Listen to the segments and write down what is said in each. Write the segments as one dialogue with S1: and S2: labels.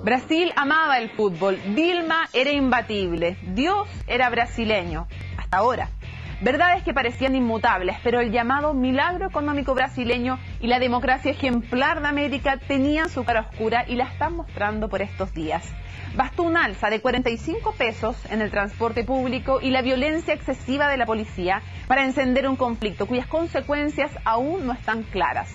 S1: Brasil amaba el fútbol, Dilma era imbatible, Dios era brasileño, hasta ahora. Verdades que parecían inmutables, pero el llamado milagro económico brasileño y la democracia ejemplar de América tenían su cara oscura y la están mostrando por estos días. Bastó un alza de 45 pesos en el transporte público y la violencia excesiva de la policía para encender un conflicto cuyas consecuencias aún no están claras.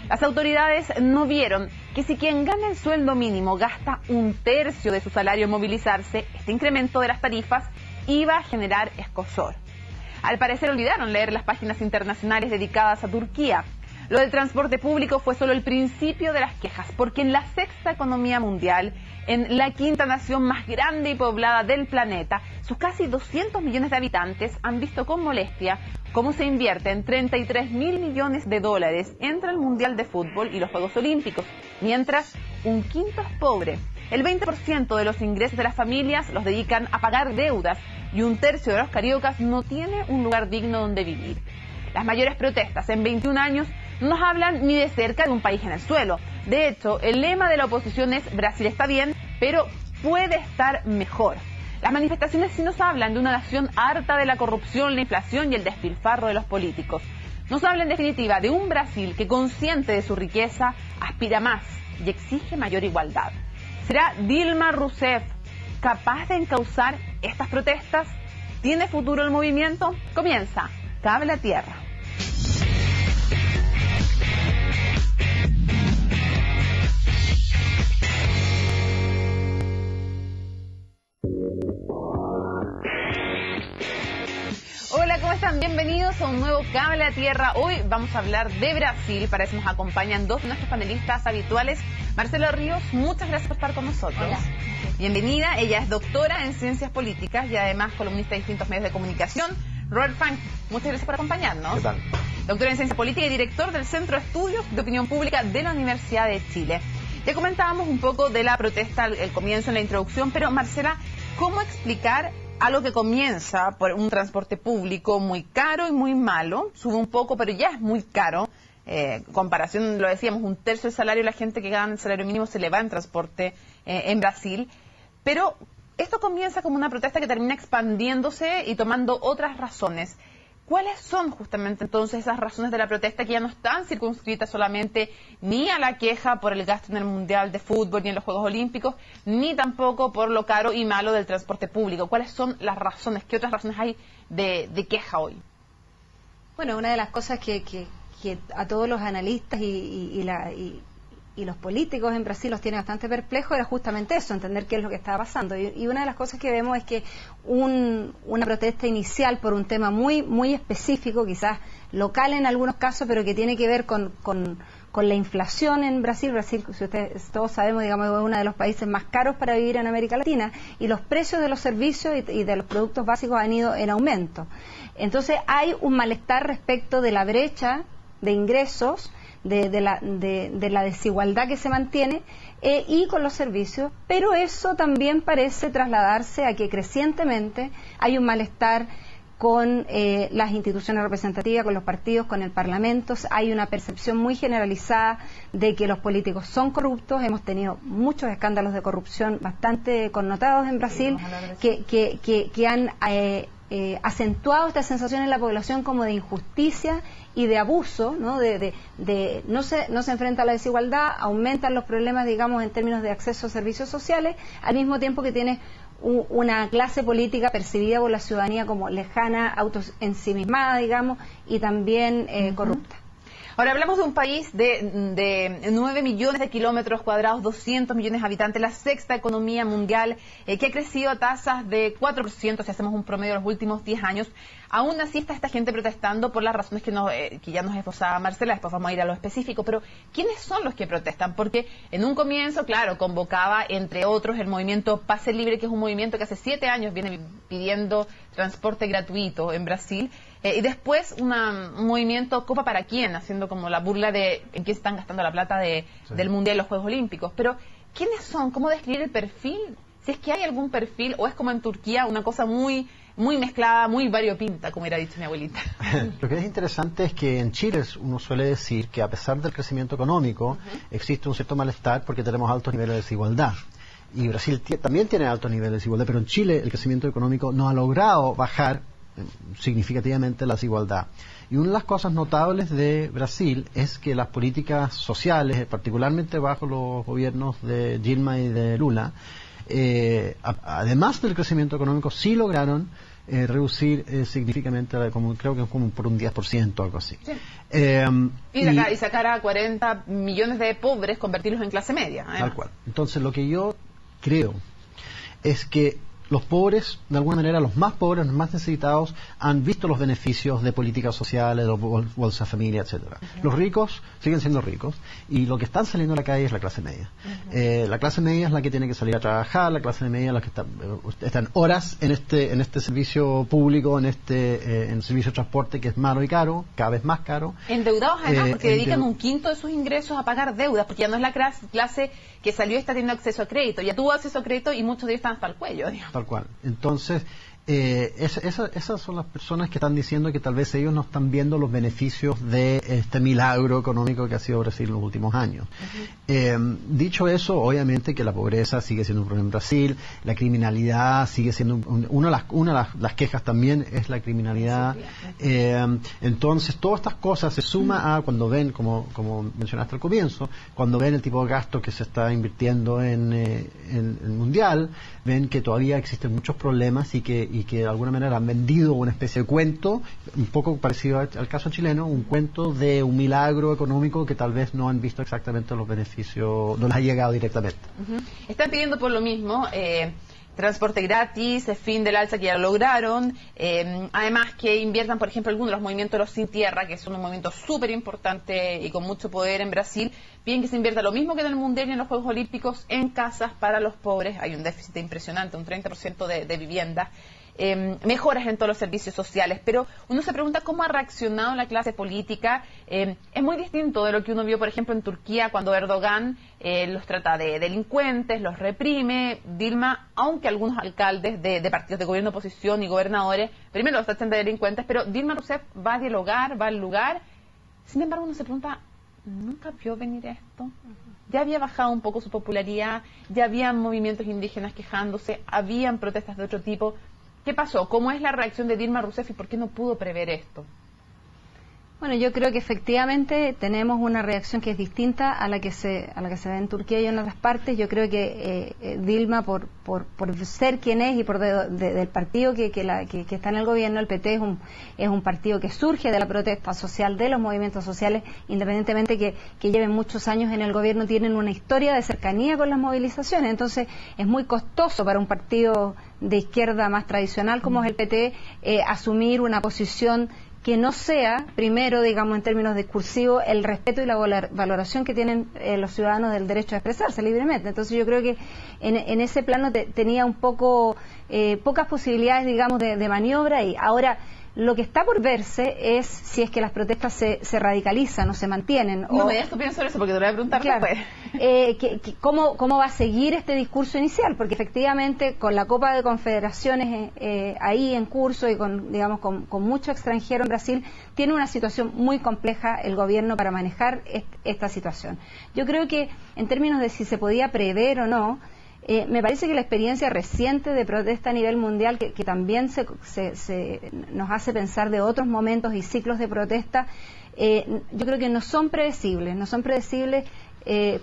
S1: Las autoridades no vieron que si quien gana el sueldo mínimo gasta un tercio de su salario en movilizarse, este incremento de las tarifas iba a generar escozor. Al parecer olvidaron leer las páginas internacionales dedicadas a Turquía. Lo del transporte público fue solo el principio de las quejas, porque en la sexta economía mundial, en la quinta nación más grande y poblada del planeta, sus casi 200 millones de habitantes han visto con molestia cómo se invierten 33.000 millones de dólares entre el Mundial de Fútbol y los Juegos Olímpicos, mientras un quinto es pobre. El 20% de los ingresos de las familias los dedican a pagar deudas y un tercio de los cariocas no tiene un lugar digno donde vivir. Las mayores protestas en 21 años no nos hablan ni de cerca de un país en el suelo. De hecho, el lema de la oposición es Brasil está bien, pero puede estar mejor. Las manifestaciones sí nos hablan de una nación harta de la corrupción, la inflación y el despilfarro de los políticos. Nos habla en definitiva de un Brasil que, consciente de su riqueza, aspira más y exige mayor igualdad. ¿Será Dilma Rousseff capaz de encauzar estas protestas? ¿Tiene futuro el movimiento? Comienza Cable a Tierra. Hola, ¿cómo están? Bienvenidos a un nuevo Cable a Tierra. Hoy vamos a hablar de Brasil. Para eso nos acompañan dos de nuestros panelistas habituales. Marcela Ríos, muchas gracias por estar con nosotros.
S2: Hola.
S1: Bienvenida. Ella es doctora en Ciencias Políticas y además columnista de distintos medios de comunicación. Robert Funk, muchas gracias por acompañarnos.
S3: ¿Qué tal?
S1: Doctor en Ciencia Política y director del Centro de Estudios de Opinión Pública de la Universidad de Chile. Ya comentábamos un poco de la protesta, el comienzo en la introducción, pero Marcela, ¿cómo explicar algo que comienza por un transporte público muy caro y muy malo? Sube un poco, pero ya es muy caro. Comparación, lo decíamos, un tercio del salario, la gente que gana el salario mínimo se le va en transporte en Brasil. Pero esto comienza como una protesta que termina expandiéndose y tomando otras razones. ¿Cuáles son justamente entonces esas razones de la protesta que ya no están circunscritas solamente ni a la queja por el gasto en el Mundial de Fútbol ni en los Juegos Olímpicos, ni tampoco por lo caro y malo del transporte público? ¿Cuáles son las razones? ¿Qué otras razones hay de queja hoy?
S2: Bueno, una de las cosas que a todos los analistas y los políticos en Brasil los tiene bastante perplejos era justamente eso, entender qué es lo que estaba pasando. Y una de las cosas que vemos es que una protesta inicial por un tema muy específico, quizás local en algunos casos, pero que tiene que ver con la inflación en Brasil. Brasil, si ustedes todos sabemos, digamos, es uno de los países más caros para vivir en América Latina, y los precios de los servicios y de los productos básicos han ido en aumento. Entonces hay un malestar respecto de la brecha de ingresos, de la desigualdad que se mantiene y con los servicios, pero eso también parece trasladarse a que crecientemente hay un malestar con las instituciones representativas, con los partidos, con el Parlamento. Hay una percepción muy generalizada de que los políticos son corruptos. Hemos tenido muchos escándalos de corrupción bastante connotados en Brasil que han acentuado esta sensación en la población como de injusticia y de abuso, ¿no? No se enfrenta a la desigualdad, aumentan los problemas, digamos, en términos de acceso a servicios sociales, al mismo tiempo que tiene una clase política percibida por la ciudadanía como lejana, autoensimismada, digamos, y también corrupta.
S1: Ahora hablamos de un país de 9 millones de kilómetros cuadrados, 200 millones de habitantes, la sexta economía mundial, que ha crecido a tasas de 4% si hacemos un promedio de los últimos 10 años. Aún así está esta gente protestando por las razones que ya nos esbozaba Marcela. Después vamos a ir a lo específico, pero ¿quiénes son los que protestan? Porque en un comienzo, claro, convocaba entre otros el movimiento Pase Libre, que es un movimiento que hace 7 años viene pidiendo transporte gratuito en Brasil, y después un movimiento Copa para quién, haciendo como la burla de en qué están gastando la plata del Mundial y los Juegos Olímpicos. Pero ¿quiénes son? ¿Cómo describir el perfil? Si es que hay algún perfil, o es como en Turquía, una cosa muy mezclada, muy variopinta, como hubiera dicho mi abuelita.
S3: Lo que es interesante es que en Chile uno suele decir que a pesar del crecimiento económico, existe un cierto malestar porque tenemos altos niveles de desigualdad. y Brasil también tiene altos niveles de desigualdad, pero en Chile el crecimiento económico no ha logrado bajar significativamente la desigualdad. Y una de las cosas notables de Brasil es que las políticas sociales, particularmente bajo los gobiernos de Dilma y de Lula, además del crecimiento económico, sí lograron reducir significativamente, creo que como por un 10%, algo así.
S1: Sí. Y sacar a 40 millones de pobres, convertirlos en clase media.
S3: Tal cual. Entonces, lo que yo creo es que los pobres, de alguna manera, los más pobres, los más necesitados, han visto los beneficios de políticas sociales, de Bolsa Familia, etcétera. Los ricos siguen siendo ricos y lo que están saliendo a la calle es la clase media. La clase media es la que tiene que salir a trabajar, la clase media es la que están horas en este servicio público, en el servicio de transporte que es malo y caro, cada vez más caro.
S1: Endeudados además, porque dedican un quinto de sus ingresos a pagar deudas, porque ya no es la clase que salió y está teniendo acceso a crédito, ya tuvo acceso a crédito y muchos de ellos están hasta el cuello, digamos.
S3: Tal cual. Entonces, esas son las personas que están diciendo que tal vez ellos no están viendo los beneficios de este milagro económico que ha sido Brasil en los últimos años. Dicho eso, obviamente que la pobreza sigue siendo un problema en Brasil, la criminalidad sigue siendo una de las quejas también es la criminalidad. Entonces, todas estas cosas se suma a cuando ven, como mencionaste al comienzo, cuando ven el tipo de gasto que se está invirtiendo en el mundial, ven que todavía existen muchos problemas y que de alguna manera han vendido una especie de cuento, un poco parecido al caso chileno, un cuento de un milagro económico que tal vez no han visto exactamente los beneficios, no les ha llegado directamente.
S1: Están pidiendo por lo mismo transporte gratis, el fin del alza que ya lograron, además que inviertan, por ejemplo, algunos de los movimientos de los sin tierra, que son un movimiento súper importante y con mucho poder en Brasil, piden que se invierta lo mismo que en el Mundial y en los Juegos Olímpicos en casas para los pobres. Hay un déficit impresionante, un 30% de viviendas. Mejoras en todos los servicios sociales, pero uno se pregunta cómo ha reaccionado la clase política. Es muy distinto de lo que uno vio, por ejemplo, en Turquía, cuando Erdogan los trata de delincuentes, los reprime. Dilma, aunque algunos alcaldes de partidos de gobierno, oposición y gobernadores, primero los tratan de delincuentes, pero Dilma Rousseff va a dialogar, va al lugar. Sin embargo, uno se pregunta, ¿nunca vio venir esto? Ya había bajado un poco su popularidad, ya habían movimientos indígenas quejándose, habían protestas de otro tipo. ¿Qué pasó? ¿Cómo es la reacción de Dilma Rousseff y por qué no pudo prever esto?
S2: Bueno, yo creo que efectivamente tenemos una reacción que es distinta a la que se da en Turquía y en otras partes. Yo creo que Dilma, por ser quien es y por del partido que está en el gobierno, el PT es un partido que surge de la protesta social, de los movimientos sociales, independientemente que lleven muchos años en el gobierno, tienen una historia de cercanía con las movilizaciones. Entonces, es muy costoso para un partido de izquierda más tradicional como es el PT asumir una posición que no sea, primero, digamos, en términos discursivos, el respeto y la valoración que tienen los ciudadanos del derecho a expresarse libremente. Entonces yo creo que en ese plano tenía un poco pocas posibilidades, digamos, de maniobra. Y ahora, lo que está por verse es si es que las protestas se radicalizan o se mantienen.
S1: No me digas tu opinión sobre eso, porque te lo voy a preguntar después.
S2: ¿Cómo va a seguir este discurso inicial? Porque efectivamente, con la Copa de Confederaciones ahí en curso y con mucho extranjero en Brasil, tiene una situación muy compleja el gobierno para manejar esta situación. Yo creo que, en términos de si se podía prever o no, me parece que la experiencia reciente de protesta a nivel mundial, que también nos hace pensar de otros momentos y ciclos de protesta, yo creo que no son predecibles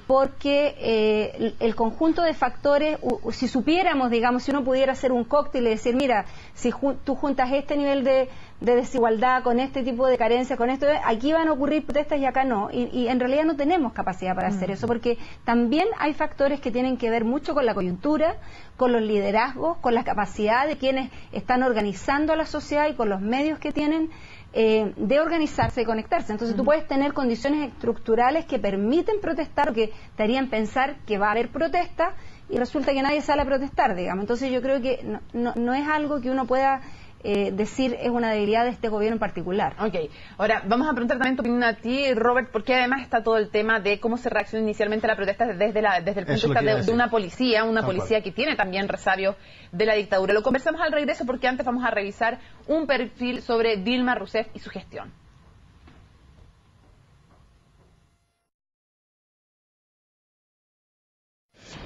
S2: porque el conjunto de factores, si supiéramos, digamos, si uno pudiera hacer un cóctel y decir, mira, si tú juntas este nivel de desigualdad con este tipo de carencia, con esto, aquí van a ocurrir protestas y acá no, y en realidad no tenemos capacidad para hacer eso, porque también hay factores que tienen que ver mucho con la coyuntura, con los liderazgos, con la capacidad de quienes están organizando a la sociedad y con los medios que tienen de organizarse y conectarse. Entonces tú puedes tener condiciones estructurales que permiten protestar o que te harían pensar que va a haber protesta y resulta que nadie sale a protestar, digamos. Entonces yo creo que no es algo que uno pueda decir es una debilidad de este gobierno en particular.
S1: Ok, ahora vamos a preguntar también tu opinión a ti, Robert, porque además está todo el tema de cómo se reacciona inicialmente a la protesta desde el punto de vista de una policía que tiene también resabios de la dictadura. Lo conversamos al regreso porque antes vamos a revisar un perfil sobre Dilma Rousseff y su gestión.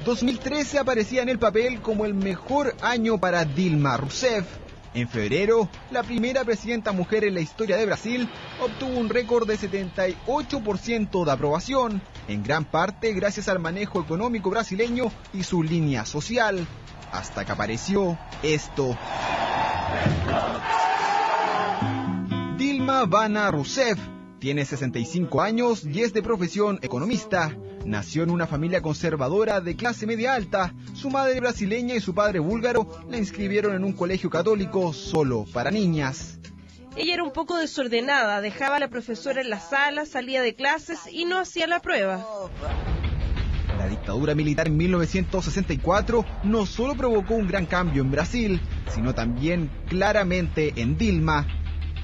S4: 2013 aparecía en el papel como el mejor año para Dilma Rousseff. En febrero, la primera presidenta mujer en la historia de Brasil obtuvo un récord de 78% de aprobación, en gran parte gracias al manejo económico brasileño y su línea social, hasta que apareció esto. Dilma Vana Rousseff tiene 65 años y es de profesión economista. Nació en una familia conservadora de clase media alta. Su madre brasileña y su padre búlgaro la inscribieron en un colegio católico solo para niñas.
S5: Ella era un poco desordenada, dejaba a la profesora en la sala, salía de clases y no hacía la prueba.
S4: La dictadura militar en 1964 no solo provocó un gran cambio en Brasil, sino también claramente en Dilma.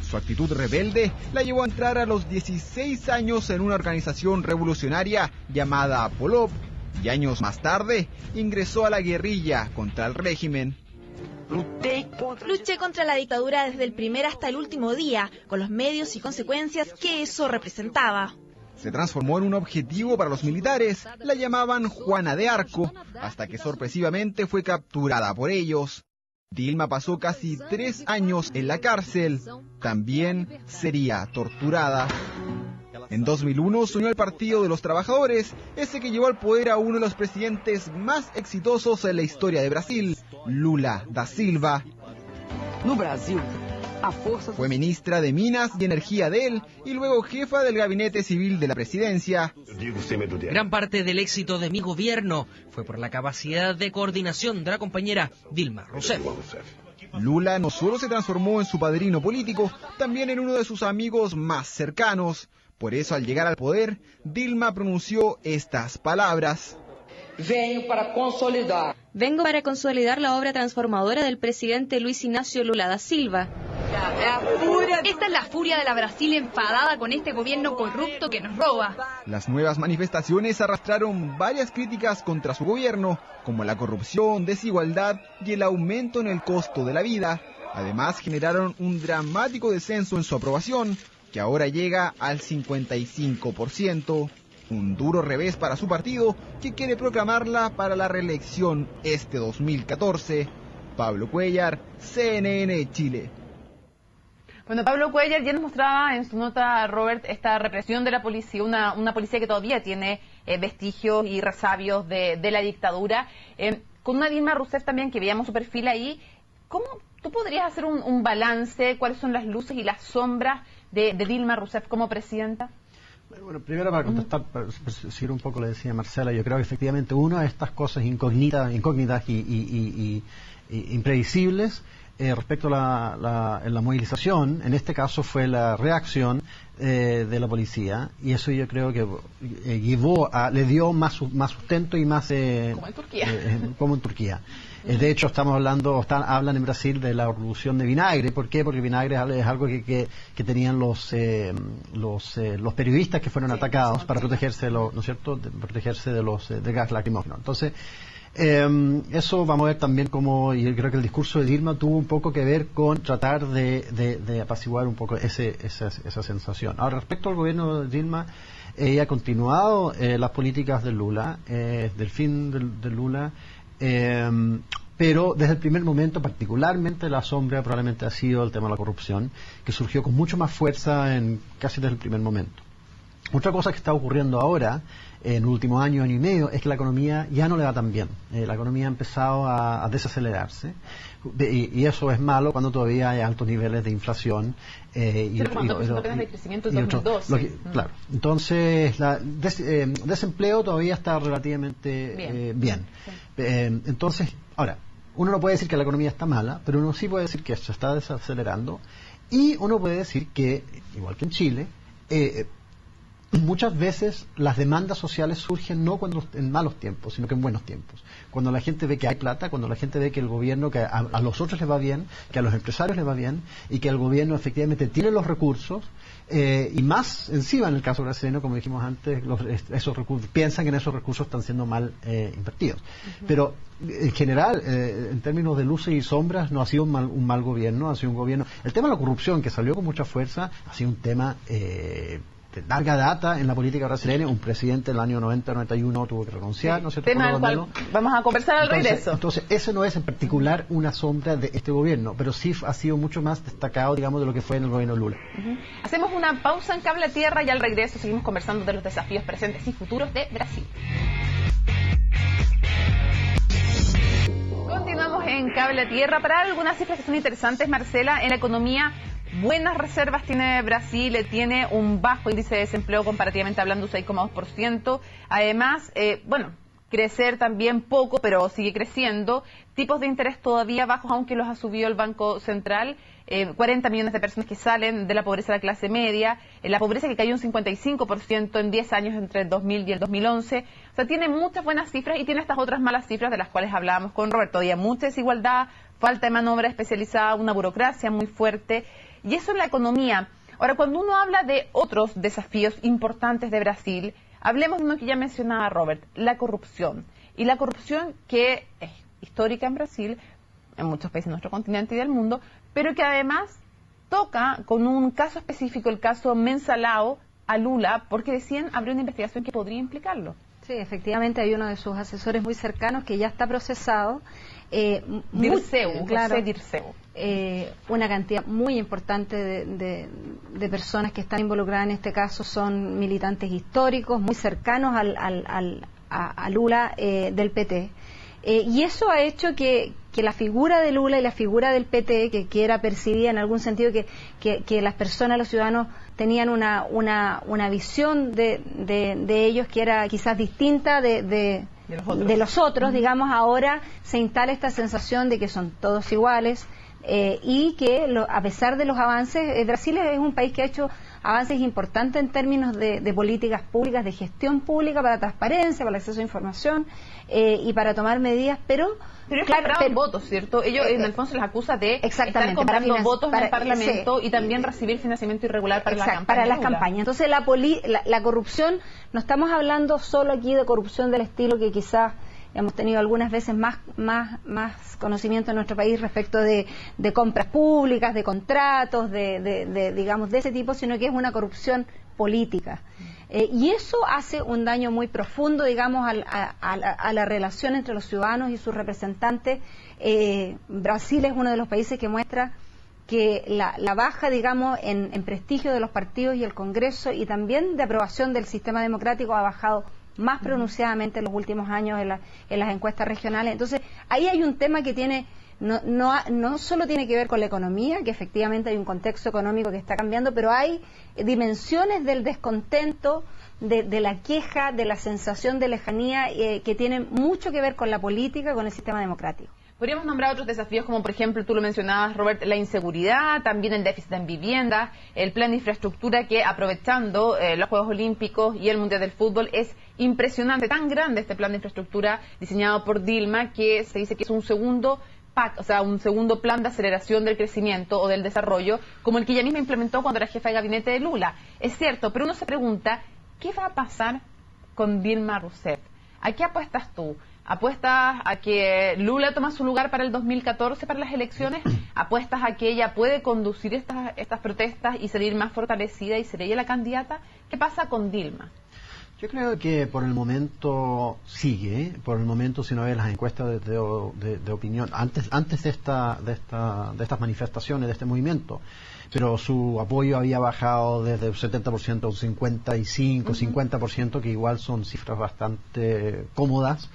S4: Su actitud rebelde la llevó a entrar a los 16 años en una organización revolucionaria llamada Polop, y años más tarde ingresó a la guerrilla contra el régimen.
S6: Luché contra la dictadura desde el primer hasta el último día, con los medios y consecuencias que eso representaba.
S4: Se transformó en un objetivo para los militares, la llamaban Juana de Arco, hasta que sorpresivamente fue capturada por ellos. Dilma pasó casi 3 años en la cárcel. También sería torturada. En 2001 se unió al Partido de los Trabajadores, ese que llevó al poder a uno de los presidentes más exitosos en la historia de Brasil, Lula da Silva. Fue ministra de Minas y Energía de él y luego jefa del Gabinete Civil de la Presidencia.
S7: Gran parte del éxito de mi gobierno fue por la capacidad de coordinación de la compañera Dilma Rousseff.
S4: Lula no solo se transformó en su padrino político, también en uno de sus amigos más cercanos. Por eso, al llegar al poder, Dilma pronunció estas palabras.
S6: Vengo para consolidar la obra transformadora del presidente Luis Ignacio Lula da Silva. Esta es la furia de la Brasil enfadada con este gobierno corrupto que nos roba.
S4: Las nuevas manifestaciones arrastraron varias críticas contra su gobierno, como la corrupción, desigualdad y el aumento en el costo de la vida. Además, generaron un dramático descenso en su aprobación, que ahora llega al 55%. Un duro revés para su partido, que quiere proclamarla para la reelección este 2014. Pablo Cuellar, CNN Chile.
S1: Bueno, Pablo Cuellar ya nos mostraba en su nota, Robert, esta represión de la policía, una policía que todavía tiene vestigios y resabios de la dictadura. Con una Dilma Rousseff también, que veíamos su perfil ahí, ¿cómo tú podrías hacer un balance? ¿Cuáles son las luces y las sombras de Dilma Rousseff como presidenta?
S3: Bueno, primero para contestar, para seguir un poco lo decía Marcela, yo creo que efectivamente una de estas cosas incógnitas y imprevisibles respecto a la movilización, en este caso fue la reacción de la policía, y eso yo creo que le dio más sustento y más
S1: como en Turquía.
S3: Como en Turquía. De hecho, hablan en Brasil de la revolución de vinagre. ¿Por qué? Porque vinagre es algo que tenían los periodistas que fueron atacados para protegerse, ¿no es cierto?, protegerse de gas lacrimógeno. Entonces, eso vamos a ver también cómo, y yo creo que el discurso de Dilma tuvo un poco que ver con tratar de apaciguar un poco esa sensación. Ahora, respecto al gobierno de Dilma, ella ha continuado las políticas de Lula, del fin de Lula, pero desde el primer momento, particularmente la sombra probablemente ha sido el tema de la corrupción, que surgió con mucho más fuerza casi desde el primer momento. Otra cosa que está ocurriendo ahora, en el último año y medio, es que la economía ya no le va tan bien. La economía ha empezado a desacelerarse, y eso es malo cuando todavía hay altos niveles de inflación.
S1: Pero cuando apenas de crecimiento en 2012.
S3: Claro. Entonces, desempleo todavía está relativamente bien.
S1: Sí.
S3: Entonces, ahora, uno no puede decir que la economía está mala, pero uno sí puede decir que se está desacelerando, y uno puede decir que, igual que en Chile, muchas veces las demandas sociales surgen no en malos tiempos, sino que en buenos tiempos. Cuando la gente ve que hay plata, cuando la gente ve que el gobierno, que a los otros les va bien, que a los empresarios les va bien, y que el gobierno efectivamente tiene los recursos, y más encima en el caso brasileño, como dijimos antes, esos recursos, piensan que en esos recursos están siendo mal invertidos. Pero en general, en términos de luces y sombras, no ha sido un mal gobierno, ha sido un gobierno. El tema de la corrupción, que salió con mucha fuerza, ha sido un tema larga data en la política brasileña. Un presidente en el año 90-91 tuvo que renunciar, ¿no es cierto?
S1: Tema del cual vamos a conversar al regreso.
S3: Entonces, ese no es en particular una sombra de este gobierno, pero sí ha sido mucho más destacado, digamos, de lo que fue en el gobierno Lula.
S1: Hacemos una pausa en Cable a Tierra y al regreso seguimos conversando de los desafíos presentes y futuros de Brasil. Continuamos en Cable a Tierra para algunas cifras que son interesantes, Marcela. En la economía, buenas reservas tiene Brasil, tiene un bajo índice de desempleo comparativamente hablando, 6,2%. Además, crecer también poco, pero sigue creciendo. Tipos de interés todavía bajos, aunque los ha subido el Banco Central. 40 millones de personas que salen de la pobreza de la clase media. La pobreza que cayó un 55% en 10 años entre el 2000 y el 2011. O sea, tiene muchas buenas cifras y tiene estas otras malas cifras de las cuales hablábamos con Roberto. Todavía mucha desigualdad, falta de mano de obra especializada, una burocracia muy fuerte. Y eso en la economía. Ahora, cuando uno habla de otros desafíos importantes de Brasil, hablemos de uno que ya mencionaba Robert, la corrupción. Y la corrupción que es histórica en Brasil, en muchos países de nuestro continente y del mundo, pero que además toca con un caso específico, el caso Mensalao, a Lula, porque decían abrió una investigación que podría implicarlo.
S2: Sí, efectivamente hay uno de sus asesores muy cercanos que ya está procesado.
S1: Dirceu,
S2: claro,
S1: José Dirceu.
S2: Una cantidad muy importante de personas que están involucradas en este caso son militantes históricos muy cercanos a Lula del PT. Y eso ha hecho que la figura de Lula y la figura del PT, que era percibida en algún sentido que las personas, los ciudadanos, tenían una visión de ellos que era quizás distinta de los otros, digamos, ahora se instala esta sensación de que son todos iguales y que a pesar de los avances, Brasil es un país que ha hecho avances importantes en términos de políticas públicas, de gestión pública, para transparencia, para el acceso a información y para tomar medidas, pero
S1: ellos compraban votos, ¿cierto? Ellos en el fondo se les acusa de estar comprando votos en el Parlamento y también recibir financiamiento irregular para la campaña.
S2: Para las campañas. Entonces la corrupción, no estamos hablando solo aquí de corrupción del estilo que quizás hemos tenido algunas veces más conocimiento en nuestro país respecto de compras públicas, de contratos, digamos, de ese tipo, sino que es una corrupción política. Y eso hace un daño muy profundo, digamos, a la relación entre los ciudadanos y sus representantes. Brasil es uno de los países que muestra que la baja, digamos, en prestigio de los partidos y el Congreso y también de aprobación del sistema democrático ha bajado más pronunciadamente en los últimos años en las encuestas regionales. Entonces, ahí hay un tema que tiene no solo tiene que ver con la economía, que efectivamente hay un contexto económico que está cambiando, pero hay dimensiones del descontento, de la queja, de la sensación de lejanía que tienen mucho que ver con la política, con el sistema democrático.
S1: Podríamos nombrar otros desafíos como, por ejemplo, tú lo mencionabas, Robert, la inseguridad, también el déficit en vivienda, el plan de infraestructura que, aprovechando los Juegos Olímpicos y el Mundial del Fútbol, es impresionante, tan grande este plan de infraestructura diseñado por Dilma, que se dice que es un segundo PAC, o sea, un segundo plan de aceleración del crecimiento o del desarrollo, como el que ella misma implementó cuando era jefa de gabinete de Lula. Es cierto, pero uno se pregunta, ¿qué va a pasar con Dilma Rousseff? ¿A qué apuestas tú? ¿Apuestas a que Lula toma su lugar para el 2014, para las elecciones? ¿Apuestas a que ella puede conducir estas protestas y salir más fortalecida y ser ella la candidata? ¿Qué pasa con Dilma?
S3: Yo creo que por el momento sigue, por el momento si uno ve las encuestas de opinión, antes de estas manifestaciones, de este movimiento, pero su apoyo había bajado desde el 70% a un 55, 50%, que igual son cifras bastante cómodas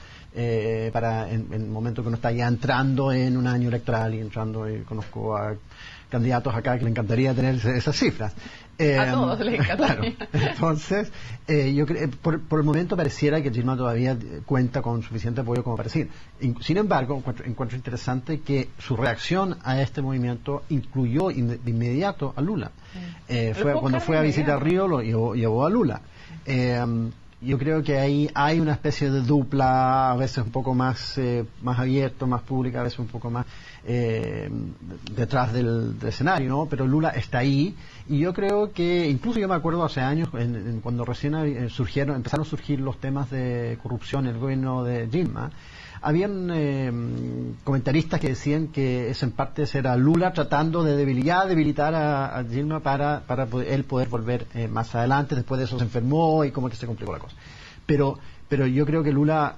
S3: para en el momento que uno está ya entrando en un año electoral y conozco a candidatos acá que le encantaría tener esas cifras.
S1: A todos les encantaría.
S3: Claro. Entonces, yo creo, por el momento pareciera que Dilma todavía cuenta con suficiente apoyo como para decir. Sin embargo, encuentro interesante que su reacción a este movimiento incluyó de inmediato a Lula. Cuando fue a visitar Río, lo llevó a Lula. Yo creo que ahí hay una especie de dupla, a veces un poco más abierto, más pública, a veces un poco más detrás del escenario, ¿no? Pero Lula está ahí y yo creo que, incluso yo me acuerdo hace años, cuando recién empezaron a surgir los temas de corrupción en el gobierno de Dilma, habían comentaristas que decían que eso en parte era Lula tratando de debilitar a Dilma para él poder volver más adelante. Después de eso se enfermó y como que se complicó la cosa. Pero yo creo que Lula,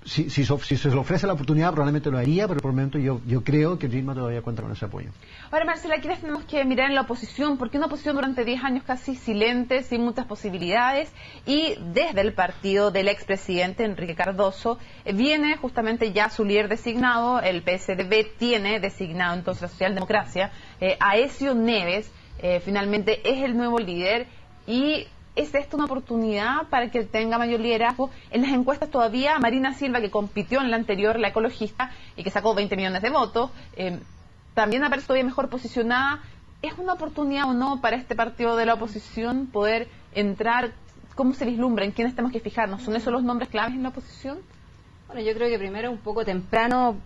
S3: si se le ofrece la oportunidad, probablemente lo haría, pero por el momento yo creo que Dilma todavía cuenta con ese apoyo.
S1: Ahora, Marcela, ¿quiénes tenemos que mirar en la oposición? Porque una oposición durante 10 años casi silente, sin muchas posibilidades, y desde el partido del expresidente Enrique Cardoso viene justamente ya su líder designado. El PSDB tiene designado entonces la Socialdemocracia. Aécio Neves finalmente es el nuevo líder, y ¿es esta una oportunidad para que tenga mayor liderazgo? En las encuestas todavía Marina Silva, que compitió en la anterior, la ecologista, y que sacó 20 millones de votos, también aparece todavía mejor posicionada. ¿Es una oportunidad o no para este partido de la oposición poder entrar? ¿Cómo se vislumbra? ¿En quiénes tenemos que fijarnos? ¿Son esos los nombres claves en la oposición?
S2: Bueno, yo creo que primero un poco temprano,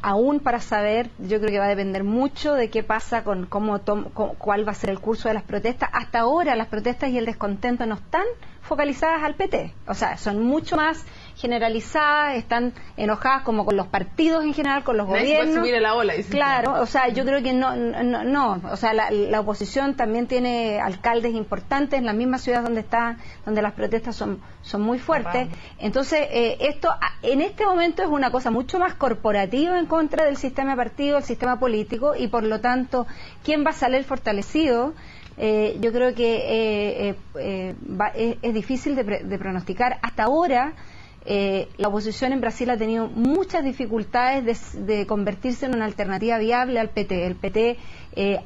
S2: aún para saber. Yo creo que va a depender mucho de qué pasa con cuál va a ser el curso de las protestas. Hasta ahora las protestas y el descontento no están focalizadas al PT, o sea, son mucho más generalizadas, están enojadas como con los partidos en general, con los gobiernos.
S1: Puede subir a la ola,
S2: claro, o sea, yo creo que no, o sea, la oposición también tiene alcaldes importantes en la misma ciudad donde las protestas son muy fuertes. Entonces, esto en este momento es una cosa mucho más corporativa en contra del sistema de partido, del sistema político, y por lo tanto, ¿quién va a salir fortalecido? Yo creo que es difícil de pronosticar. Hasta ahora la oposición en Brasil ha tenido muchas dificultades de convertirse en una alternativa viable al PT. El PT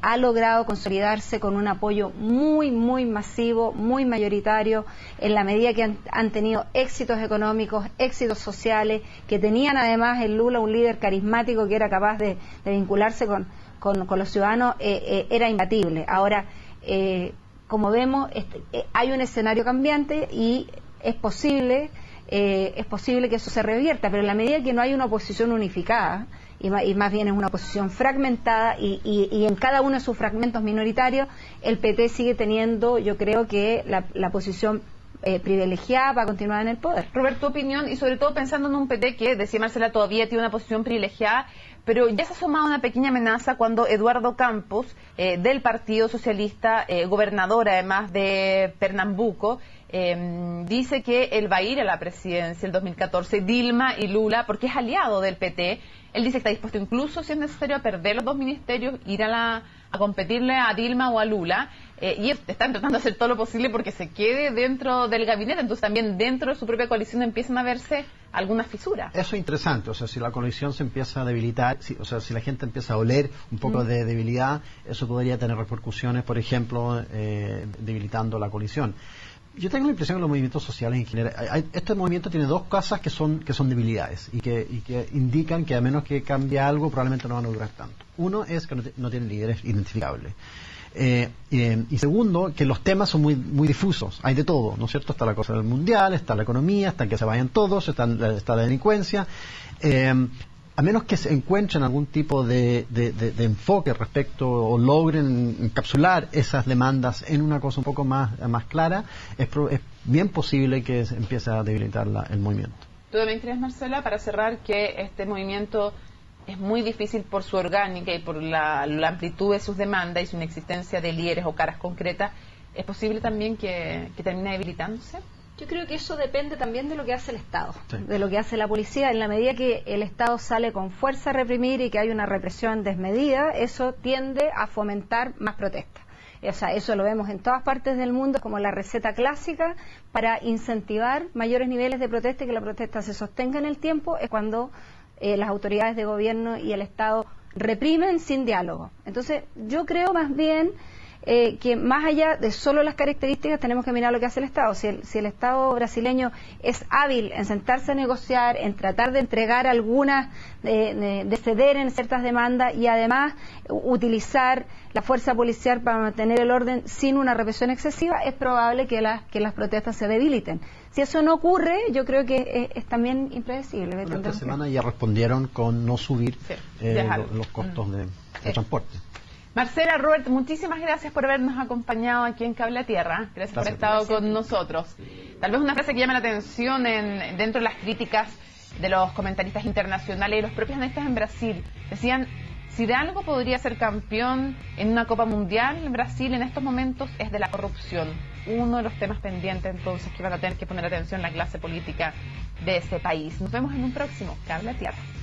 S2: ha logrado consolidarse con un apoyo muy masivo, muy mayoritario, en la medida que han tenido éxitos económicos, éxitos sociales, que tenían además en Lula un líder carismático que era capaz de vincularse con los ciudadanos. Era imbatible. Ahora, como vemos, hay un escenario cambiante y es posible que eso se revierta, pero en la medida que no hay una oposición unificada y más bien es una oposición fragmentada y en cada uno de sus fragmentos minoritarios, el PT sigue teniendo, yo creo que la posición privilegiada para continuar en el poder.
S1: Robert, tu opinión, y sobre todo pensando en un PT que, decía Marcela, todavía tiene una posición privilegiada, pero ya se ha asomado una pequeña amenaza cuando Eduardo Campos, del Partido Socialista, gobernador además de Pernambuco, dice que él va a ir a la presidencia el 2014, Dilma y Lula, porque es aliado del PT. Él dice que está dispuesto incluso, si es necesario, a perder los dos ministerios, ir a competirle a Dilma o a Lula, y están tratando de hacer todo lo posible porque se quede dentro del gabinete. Entonces también dentro de su propia coalición empiezan a verse algunas fisuras.
S3: Eso es interesante, o sea, si la coalición se empieza a debilitar, si la gente empieza a oler un poco de debilidad, eso podría tener repercusiones, por ejemplo, debilitando la coalición. Yo tengo la impresión que los movimientos sociales en general, este movimiento tiene dos cosas que son debilidades y que indican que a menos que cambie algo probablemente no van a durar tanto. Uno es que no tienen líderes identificables. Y segundo, que los temas son muy difusos, hay de todo, ¿no es cierto? Está la cosa del mundial, está la economía, está que se vayan todos, está la delincuencia. A menos que se encuentren algún tipo de enfoque respecto o logren encapsular esas demandas en una cosa un poco más clara, es bien posible que se empiece a debilitar el movimiento.
S1: ¿Tú también crees, Marcela, para cerrar, que este movimiento es muy difícil por su orgánica y por la amplitud de sus demandas y su inexistencia de líderes o caras concretas? ¿Es posible también que termine debilitándose?
S2: Yo creo que eso depende también de lo que hace el Estado,
S3: sí,
S2: de lo que hace la policía. En la medida que el Estado sale con fuerza a reprimir y que hay una represión desmedida, eso tiende a fomentar más protestas. O sea, eso lo vemos en todas partes del mundo como la receta clásica para incentivar mayores niveles de protesta y que la protesta se sostenga en el tiempo, es cuando las autoridades de gobierno y el Estado reprimen sin diálogo. Entonces, yo creo más bien que más allá de solo las características tenemos que mirar lo que hace el Estado. Si el Estado brasileño es hábil en sentarse a negociar, en tratar de entregar algunas, de ceder en ciertas demandas y además utilizar la fuerza policial para mantener el orden sin una represión excesiva, es probable que las protestas se debiliten. Si eso no ocurre, yo creo que es también impredecible.
S3: Bueno, esta semana ya respondieron con no subir los costos de transporte.
S1: Marcela, Robert, muchísimas gracias por habernos acompañado aquí en Cable a Tierra. Gracias por haber estado con nosotros. Tal vez una frase que llama la atención dentro de las críticas de los comentaristas internacionales y los propios analistas en Brasil. Decían, si de algo podría ser campeón en una Copa Mundial en Brasil en estos momentos es de la corrupción. Uno de los temas pendientes entonces que van a tener que poner atención la clase política de ese país. Nos vemos en un próximo Cable a Tierra.